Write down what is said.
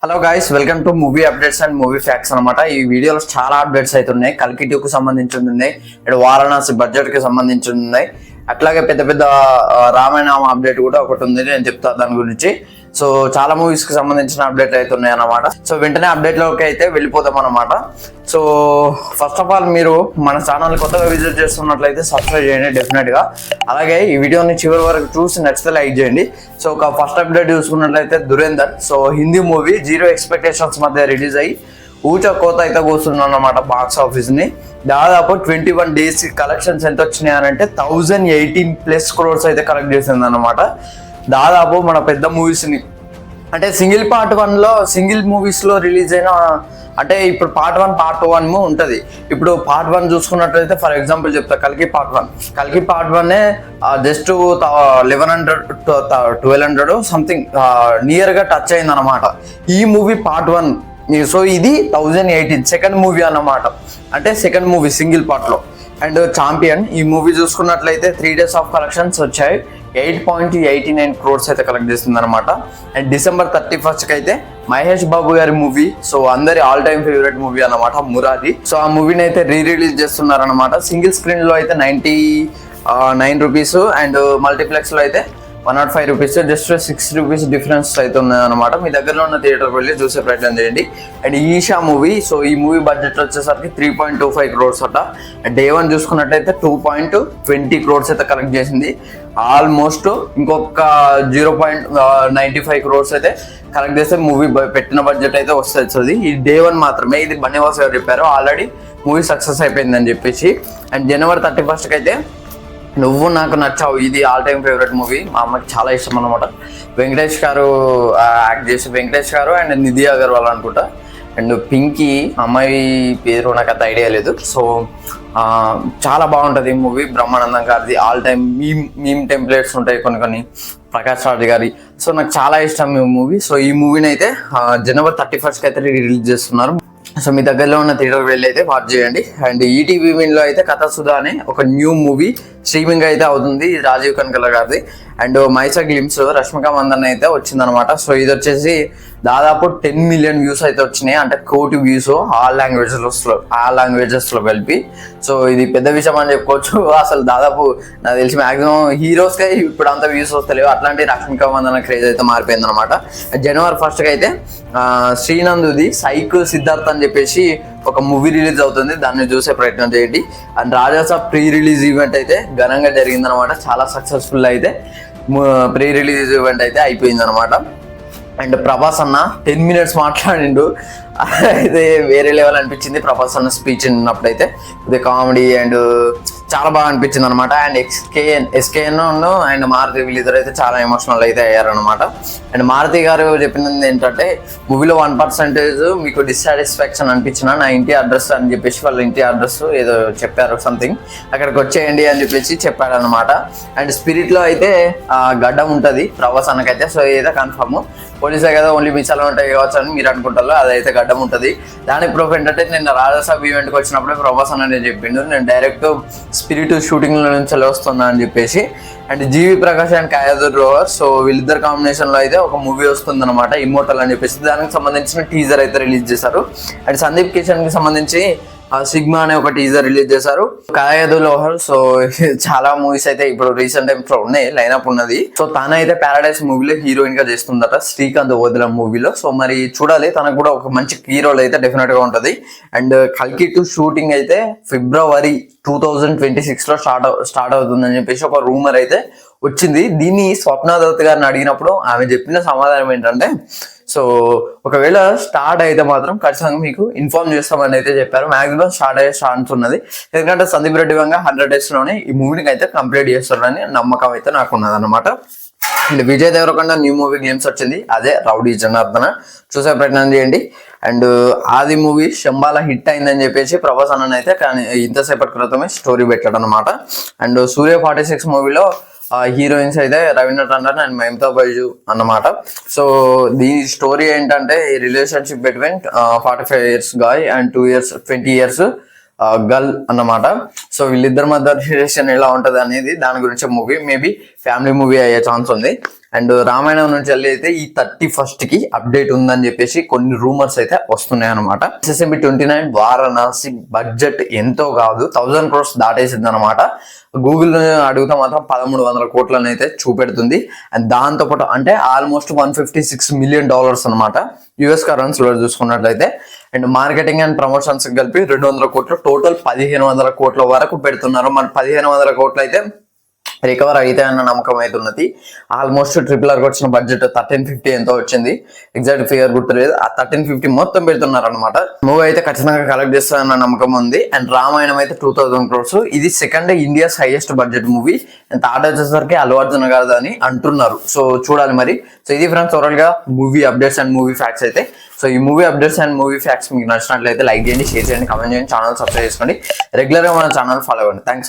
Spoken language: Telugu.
Hello guys, welcome to movie updates and movie facts అనమాట. ఈ వీడియోలో చాలా అప్డేట్స్ అయితే ఉన్నాయి. కల్కి 2 కు సంబంధించి ఉన్నాయి, ఇక్కడ వారణాసి బడ్జెట్ కి సంబంధించి ఉన్నాయి. అట్లాగే పెద్ద పెద్ద రామాయణం అప్డేట్ కూడా ఒకటి ఉంది, నేను చెప్తా దాని గురించి. సో చాలా మూవీస్ కి సంబంధించిన అప్డేట్ అయితే ఉన్నాయి అన్నమాట. సో వెంటనే అప్డేట్ లోకి అయితే వెళ్ళిపోతాం అనమాట. సో ఫస్ట్ ఆఫ్ ఆల్, మీరు మన ఛానల్ కొత్తగా విజిట్ చేస్తున్నట్లయితే సబ్స్క్రైబ్ చేయండి డెఫినెట్ గా. అలాగే ఈ వీడియోని చివరి వరకు చూసి నచ్చితే లైక్ చేయండి. సో ఒక ఫస్ట్ అప్డేట్ చూసుకున్నట్లయితే దురేందర్. సో హిందీ మూవీ 0 ఎక్స్పెక్టేషన్స్ మధ్య రిలీజ్ అయ్యి ఊచ కోత అయితే కూర్చున్నాను అనమాట బాక్స్ ఆఫీస్ ని. దాదాపు 21 days కలెక్షన్స్ ఎంత వచ్చినాయి అని అంటే 1018+ crores అయితే కలెక్ట్ చేసింది అనమాట. దాదాపు మన పెద్ద మూవీస్ ని అంటే సింగిల్ పార్ట్ 1లో సింగిల్ మూవీస్ లో రిలీజ్ అయిన, అంటే ఇప్పుడు పార్ట్ 1 పార్ట్ 1 ఉంటది. ఇప్పుడు పార్ట్ 1 చూసుకున్నట్లయితే ఫర్ ఎగ్జాంపుల్ చెప్తా, కల్కి పార్ట్ 1 జస్ట్ 1200 సంథింగ్ నియర్ గా టచ్ అయింది అనమాట ఈ మూవీ పార్ట్ 1. సో ఇది 1018 సెకండ్ మూవీ అన్నమాట, అంటే సెకండ్ మూవీ సింగిల్ పార్ట్ లో. అండ్ ఛాంపియన్ ఈ మూవీ చూసుకున్నట్లయితే 3 days ఆఫ్ కలెక్షన్స్ వచ్చాయి, 8.89 crores అయితే కలెక్ట్ చేస్తుంది అనమాట. అండ్ December 31st కి అయితే మహేష్ బాబు గారి మూవీ, సో అందరి ఆల్ టైమ్ ఫేవరెట్ మూవీ అనమాట మురారి. సో ఆ మూవీని అయితే రిలీజ్ చేస్తున్నారు అనమాట. సింగిల్ స్క్రీన్ లో అయితే 99 రూపీస్ అండ్ మల్టీప్లెక్స్ లో అయితే 105 రూపీస్, జస్ట్ 6 రూపీస్ డిఫరెన్స్ అయితే ఉన్నాయి అనమాట. మీ దగ్గరలో ఉన్న థియేటర్కి వెళ్ళి చూసే ప్రయత్నం చేయండి. అండ్ ఈషా మూవీ, సో ఈ మూవీ బడ్జెట్ వచ్చేసరికి 3.25 crores అట. డే 1 చూసుకున్నట్టయితే 2.20 crores అయితే కలెక్ట్ చేసింది. ఆల్మోస్ట్ ఇంకొక 0.95 crores అయితే కలెక్ట్ చేస్తే మూవీ పెట్టిన బడ్జెట్ అయితే వస్తుంది. ఈ డే 1 మాత్రమే. ఇది బన్నీవాస్ గారు చెప్పారు, ఆల్రెడీ మూవీ సక్సెస్ అయిపోయిందని చెప్పేసి. అండ్ January 31st అయితే నువ్వు నాకు నచ్చావు, ఇది ఆల్ టైమ్ ఫేవరెట్ మూవీ, మా అమ్మకి చాలా ఇష్టం అనమాట. వెంకటేష్ గారు యాక్ట్ చేసి, వెంకటేష్ గారు అండ్ నిధి అగర్వాల్ అనుకుంటా. అండ్ పింకీ అమ్మాయి పేరు నాకు అంత ఐడియా లేదు. సో చాలా బాగుంటుంది ఈ మూవీ. బ్రహ్మానందం గారిది ఆల్ టైమ్ మీమ్ టెంప్లెట్స్ ఉంటాయి కొన్ని ప్రకాష్ రాజ్ గారి. సో నాకు చాలా ఇష్టం ఈ మూవీ. సో ఈ మూవీని అయితే January 31st అయితే రిలీజ్ చేస్తున్నారు. సో మీ దగ్గరలో ఉన్న థియేటర్కి వెళ్ళి అయితే వాచ్ చేయండి. అండ్ ఈటీవీ విన్లో అయితే కథ సుధా అనే ఒక న్యూ మూవీ స్ట్రీమింగ్ అయితే అవుతుంది, రాజీవ్ కనకల గారిది. అండ్ మైసా గ్లిమ్స్ రష్మిక మందన్ అయితే వచ్చిందనమాట. సో ఇది వచ్చేసి దాదాపు 10 million వ్యూస్ అయితే వచ్చినాయి, అంటే 1 కోటి వ్యూస్ ఆల్ లాంగ్వేజెస్ లో కలిపి. సో ఇది పెద్ద విషయం అని చెప్పుకోవచ్చు. అసలు దాదాపు నాకు తెలిసి మాక్సిమం హీరోస్ కి ఇప్పుడు అంత వ్యూస్ వస్తలేవు, అట్లాంటి రష్మిక మందన క్రేజ్ అయితే మారిపోయింది అనమాట. January 1st కి అయితే శ్రీనందుది సైక్ సిద్ధార్థ్ అని చెప్పేసి ఒక మూవీ రిలీజ్ అవుతుంది, దాన్ని చూసే ప్రయత్నం చేయండి. And Rajasaab pre release event అయితే ఘనంగా జరిగింది అనమాట. చాలా సక్సెస్ఫుల్ అయితే ప్రీ రిలీజ్ ఈవెంట్ అయితే అయిపోయింది అనమాట. అండ్ ప్రభాస్ అన్న 10 minutes మాట్లాడిండు, అయితే వేరే లెవెల్ అనిపించింది ప్రభాస్ అన్న స్పీచ్ విన్నప్పుడు. అయితే ఇది కామెడీ అండ్ చాలా బాగా అనిపించింది అనమాట. అండ్ ఎస్కేఎన్ అండ్ మారుతి వీళ్ళిద్దరు అయితే చాలా ఎమోషనల్ అయితే అయ్యారనమాట. అండ్ మారుతి గారు చెప్పినది ఏంటంటే, మూవీలో 1% మీకు డిస్సాటిస్ఫాక్షన్ అనిపించిన నా ఇంటి అడ్రస్ అని చెప్పేసి, వాళ్ళ ఇంటి అడ్రస్ ఏదో చెప్పారు సంథింగ్, అక్కడికి వచ్చేయండి అని చెప్పేసి చెప్పాడనమాట. అండ్ స్పిరిట్ లో అయితే గడ్డం ఉంటుంది ప్రభాస్ అన్నకైతే. సో ఏదో కన్ఫర్మ్, పోలీసే కదా ఓన్లీ మిసాలు ఉంటాయి కావచ్చు అని మీరు అనుకుంటారు, అదైతే గడ్డం ఉంటుంది. దానికి ప్రూఫ్ ఏంటంటే, నేను రాజాసాబ్ ఈవెంట్కి వచ్చినప్పుడే ప్రభాస్ అన్న చెప్పిండు, నేను డైరెక్ట్ స్పిరిట్ షూటింగ్ నుంచి వస్తున్నా అని చెప్పేసి. అండ్ జీవి ప్రకాష్ అండ్ కాయాదుర్ రోవర్, సో వీళ్ళిద్దరు కాంబినేషన్ లో అయితే ఒక మూవీ వస్తుంది అనమాట, ఇమ్మోర్టల్ అని చెప్పేసి. దానికి సంబంధించిన టీజర్ అయితే రిలీజ్ చేశారు. అండ్ సందీప్ కిషన్ కి సంబంధించి సిగ్మా అనే ఒక టీజర్ రిలీజ్ చేశారు. కాయాదు లోహర్, సో చాలా మూవీస్ అయితే ఇప్పుడు రీసెంట్ టైమ్స్ లో ఉన్నాయి, లైనప్ ఉన్నది. సో తనైతే ప్యారడైస్ మూవీలో హీరోయిన్ గా చేస్తుందట, శ్రీకాంత్ ఓదెల మూవీలో. సో మరి చూడాలి, తనకు కూడా ఒక మంచి కీ రోల్ అయితే డెఫినెట్ గా ఉంటది. అండ్ కల్కి 2 షూటింగ్ అయితే February 2026 లో స్టార్ట్ అవుతుందని చెప్పేసి ఒక రూమర్ అయితే వచ్చింది. దీన్ని స్వప్న దత్ గారిని అడిగినప్పుడు ఆమె చెప్పిన సమాధానం ఏంటంటే, సో ఒకవేళ స్టార్ట్ అయితే మాత్రం ఖచ్చితంగా మీకు ఇన్ఫార్మ్ చేస్తామని అయితే చెప్పారు. మాక్సిమం స్టార్ట్ అయ్యే ఛాన్స్ ఉన్నది, ఎందుకంటే సందీప్ రెడ్డి వంగ 100 days లోనే ఈ మూవీని అయితే కంప్లీట్ చేస్తారని నమ్మకం అయితే నాకు ఉన్నది అనమాట. And Vijay Deverakonda new movie games వచ్చింది, అదే రౌడీ జనార్దన, చూసే ప్రయత్నం చేయండి. అండ్ ఆది మూవీ శంబాల హిట్ అయిందని చెప్పేసి ప్రభాస్ అన్న అయితే కానీ ఇంతసేపటి క్రితమే స్టోరీ పెట్టాడు అనమాట. అండ్ సూర్య 46 మూవీలో హీరోయిన్స్ అయితే రవీంద్ర టండన్ అండ్ మమతా బైజు అన్నమాట. సో దీని స్టోరీ ఏంటంటే, relationship between 45 years guy and 20 years girl అన్నమాట. సో వీళ్ళిద్దరి మధ్య రిలేషన్ ఎలా ఉంటది అనేది దాని గురించి మూవీ, మేబీ ఫ్యామిలీ మూవీ అయ్యే ఛాన్స్ ఉంది. అండ్ రామాయణం నుంచి వెళ్ళి అయితే ఈ 31st కి అప్డేట్ ఉందని చెప్పేసి కొన్ని రూమర్స్ అయితే వస్తున్నాయి అనమాట. SSMB 29 వారణాసి బడ్జెట్ ఎంతో కాదు 1000 crores దాటేసింది అనమాట. గూగుల్ అడుగుతా మాత్రం 1300 కోట్లను అయితే చూపెడుతుంది. అండ్ దాంతో పాటు అంటే ఆల్మోస్ట్ $156 million అనమాట US కరెన్సీ లో చూసుకున్నట్లయితే. అండ్ మార్కెటింగ్ అండ్ ప్రమోషన్స్ కలిపి 200 కోట్లు, టోటల్ 1500 కోట్ల వరకు పెడుతున్నారు. మన 1500 కోట్లు అయితే రికవర్ అయితే అన్న నమ్మకం అయితే ఉన్నది. ఆల్మోస్ట్ RRR వచ్చిన బడ్జెట్ 1350 ఎంతో వచ్చింది, ఎగ్జాక్ట్ ఫిగర్ గుర్తులేదు. ఆ 1350 మొత్తం పెడుతున్నారు అనమాట. మూవీ అయితే ఖచ్చితంగా కలెక్ట్ చేస్తారన్న నమ్మకం ఉంది. అండ్ రామాయణం అయితే 2000 crores, ఇది second India's highest budget movie. And third వచ్చేసరికి అల్లు అర్జున్ గారు అని అంటున్నారు. సో చూడాలి మరి. సో ఇది ఫ్రెండ్స్ ఓవరాల్ గా movie updates and movie facts అయితే. సో ఈ movie updates and movie facts మీకు నచ్చినట్లయితే లైక్ చేయండి, షేర్ చేయండి, కామెంట్ చేయండి, ఛానల్ సబ్స్క్రైబ్ చేసుకోండి, రెగ్యులర్ గా మన ఛానల్ ఫాలో అవ్వండి. థ్యాంక్స్.